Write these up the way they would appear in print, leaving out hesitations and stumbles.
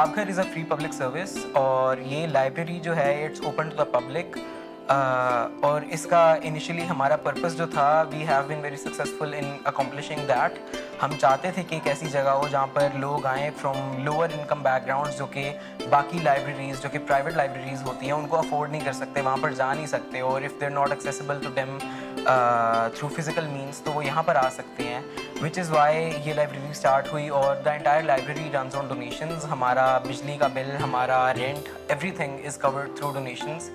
किताब Ghar is a free public service और ये लाइब्रेरी जो है it's open to the public. और इसका इनिशियली हमारा पर्पस जो था we have been very successful in accomplishing that. हम चाहते थे कि एक ऐसी जगह हो जहाँ पर लोग आएँ फ्रॉम लोअर इनकम बैकग्राउंड्स जो कि बाकी लाइब्रेरीज़ जो कि प्राइवेट लाइब्रेरीज़ होती हैं उनको अफोर्ड नहीं कर सकते, वहाँ पर जा नहीं सकते, और if they are not accessible to them through physical means तो वो यहाँ पर आ सकते हैं, विच इज़ वाई ये लाइब्रेरी स्टार्ट हुई। और the entire library runs on donations. हमारा बिजली का बिल, हमारा rent, everything is covered through donations.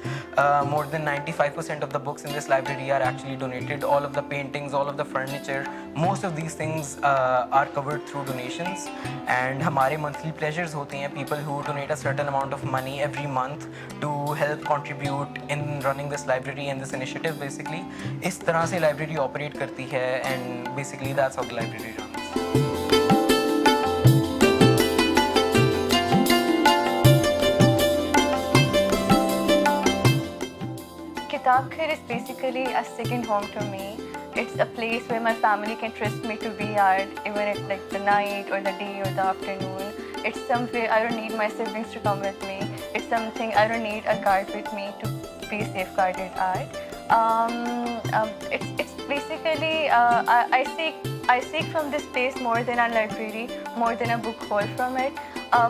More than 95% of the books in this library are actually donated. All of the paintings, all of the furniture, most of these things are covered through donations. And हमारे monthly pledges होते हैं, people who donate a certain amount of money every month to help contribute in running this library and this initiative basically. इस तरह से library operate करती है and basically that's how the library runs. Kitab Ghar is basically a second home to me. It's a place where my family can trust me to be at, even at like the night or the day or the afternoon. It's somewhere I don't need my siblings to come with me. It's something I don't need a guard with me to be safeguarded at. It's basically I seek from this place more than a library, more than a book haul from it.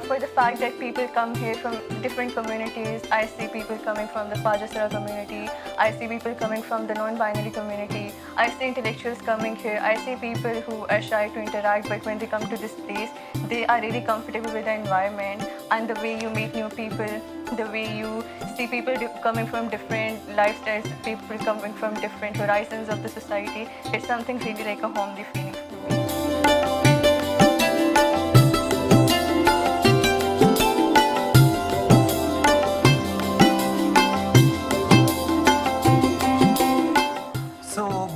For the fact that people come here from different communities. I see people coming from the Pajasara community. I see people coming from the non-binary community. I see intellectuals coming here. I see people who are shy to interact, but when they come to this place, they are really comfortable with the environment and the way you meet new people, the way you see people coming from different lifestyles, people coming from different horizons of the society. It's something really like a homely feeling for me.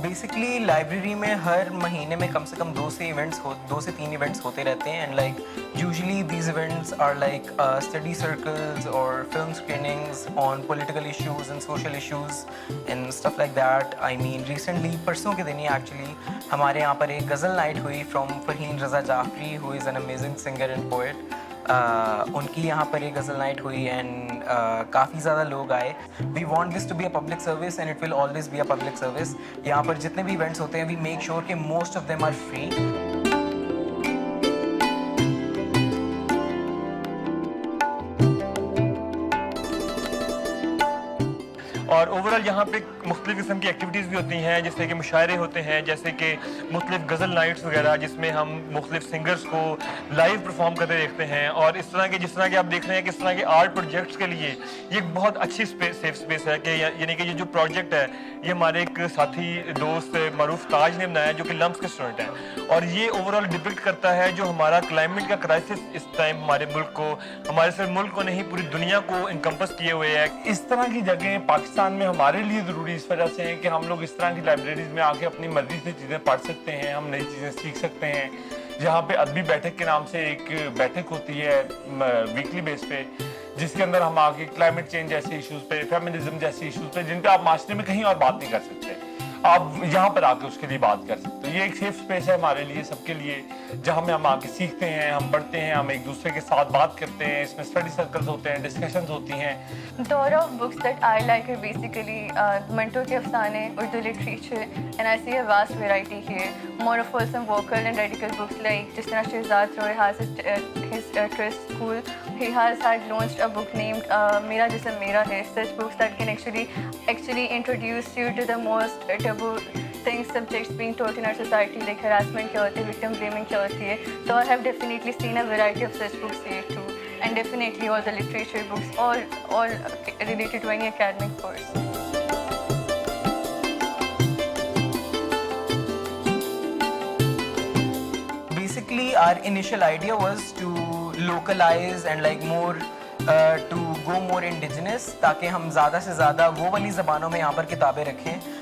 Basically library में हर महीने में कम से कम 2 से 3 events होते रहते हैं। And like usually these events are like study circles और film screenings on political issues and social issues and stuff like that. I mean recently परसों के दिन ही एक्चुअली हमारे यहाँ पर एक गज़ल नाइट हुई from Farheen Raza Jafri who is an amazing singer and poet. उनकी यहाँ पर एक गज़ल नाइट हुई एंड काफ़ी ज़्यादा लोग आए। We want this to be a public service and it will always be a public service. यहाँ पर जितने भी इवेंट्स होते हैं वी मेक श्योर कि most of them are free. और ओवरऑल यहाँ पे मुख्तलिफ़ किस्म की एक्टिविटीज़ भी होती हैं, जैसे कि मुशायरे होते हैं, जैसे कि मुख्तलिफ़ गज़ल नाइट्स वगैरह जिसमें हम मुख्तलिफ़ सिंगर्स को लाइव परफॉर्म करते देखते हैं। और इस तरह के जिस तरह के आप देख रहे हैं कि इस तरह के आर्ट प्रोजेक्ट्स के लिए ये एक बहुत अच्छी सेफ स्पेस है कि यानी कि ये जो प्रोजेक्ट है ये हमारे एक साथी दोस्त मरूफ ताज ने बनाया जो कि लम्स के स्टूडेंट हैं। और ये ओवरऑल डिपिक्ट करता है जो हमारा क्लाइमेट का क्राइसिस इस टाइम हमारे मुल्क को, हमारे सिर्फ मुल्क को नहीं पूरी दुनिया को इनकम्पस किए हुए है। इस तरह की जगह पाकिस्तान में हमारे लिए ज़रूरी इस वजह से है कि हम लोग इस तरह की लाइब्रेरीज में आके अपनी मर्जी से चीज़ें पढ़ सकते हैं, हम नई चीज़ें सीख सकते हैं। जहाँ पे अदबी बैठक के नाम से एक बैठक होती है वीकली बेस पे, जिसके अंदर हम आके क्लाइमेट चेंज जैसे इश्यूज़ पे, फेमिनिज्म जैसे इश्यूज़ पे जिन पे आप माशरे में कहीं और बात नहीं कर सकते, आप यहाँ पर आके उसके लिए बात कर सकते हो। ये एक सेफ स्पेस है हमारे लिए, सबके लिए, जहाँ में हम आके सीखते हैं, हम पढ़ते हैं, हम एक दूसरे के साथ बात करते हैं। इसमें स्टडी सर्कल्स होते हैं, डिस्कशंस होती हैं। The order of books that I like are basically Manto ke Afsane, Urdu literature, and I see a vast variety here. More of wholesome vocal and radical books like just as Shehzad Roy has his Trust School. He has had launched a book named Mera Jism Mera Hai. Such books that can actually introduce you to the most taboo things, subjects being taught in our society, like harassment क्या होती है, victim blaming क्या होती है. So I have definitely seen a variety of such books here too, and definitely all the literature books, all related to any academic course. Basically, our initial idea was to localize and like more to go more indigenous, ताकि हम ज़्यादा से ज़्यादा वो वाली ज़बानों में यहाँ पर किताबें रखें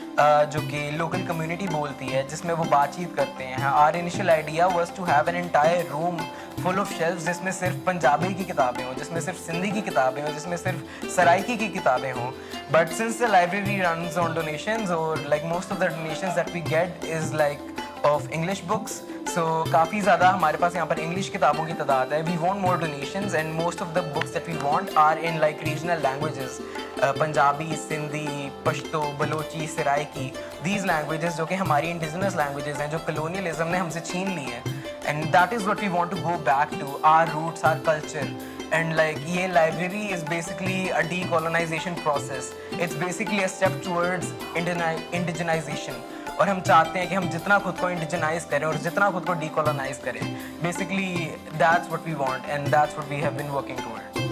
जो कि लोकल कम्युनिटी बोलती है, जिसमें वो बातचीत करते हैं। Our initial idea was to have an entire room full of shelves जिसमें सिर्फ पंजाबी की किताबें हों, जिसमें सिर्फ सिंधी की किताबें हों, जिसमें सिर्फ सराइकी की किताबें हों। But since the library runs on donations और like most of the donations that we get is like of English books. So काफ़ी ज़्यादा हमारे पास यहाँ पर इंग्लिश किताबों की तादाद है. We want more donations and most of the books that we want are in like regional languages. Punjabi, Sindhi, Pashto, Balochi, Saraiki, these languages जो कि हमारी indigenous languages हैं जो colonialism ने हमसे छीन ली हैं. And that is what we want to go back to, our roots, our culture. And like ये library is basically a decolonization process. It's basically a step towards indigenization. और हम चाहते हैं कि हम जितना खुद को इंडिजनाइज करें और जितना खुद को डीकोलोनाइज करें. Basically that's what we want and that's what we have been working toward.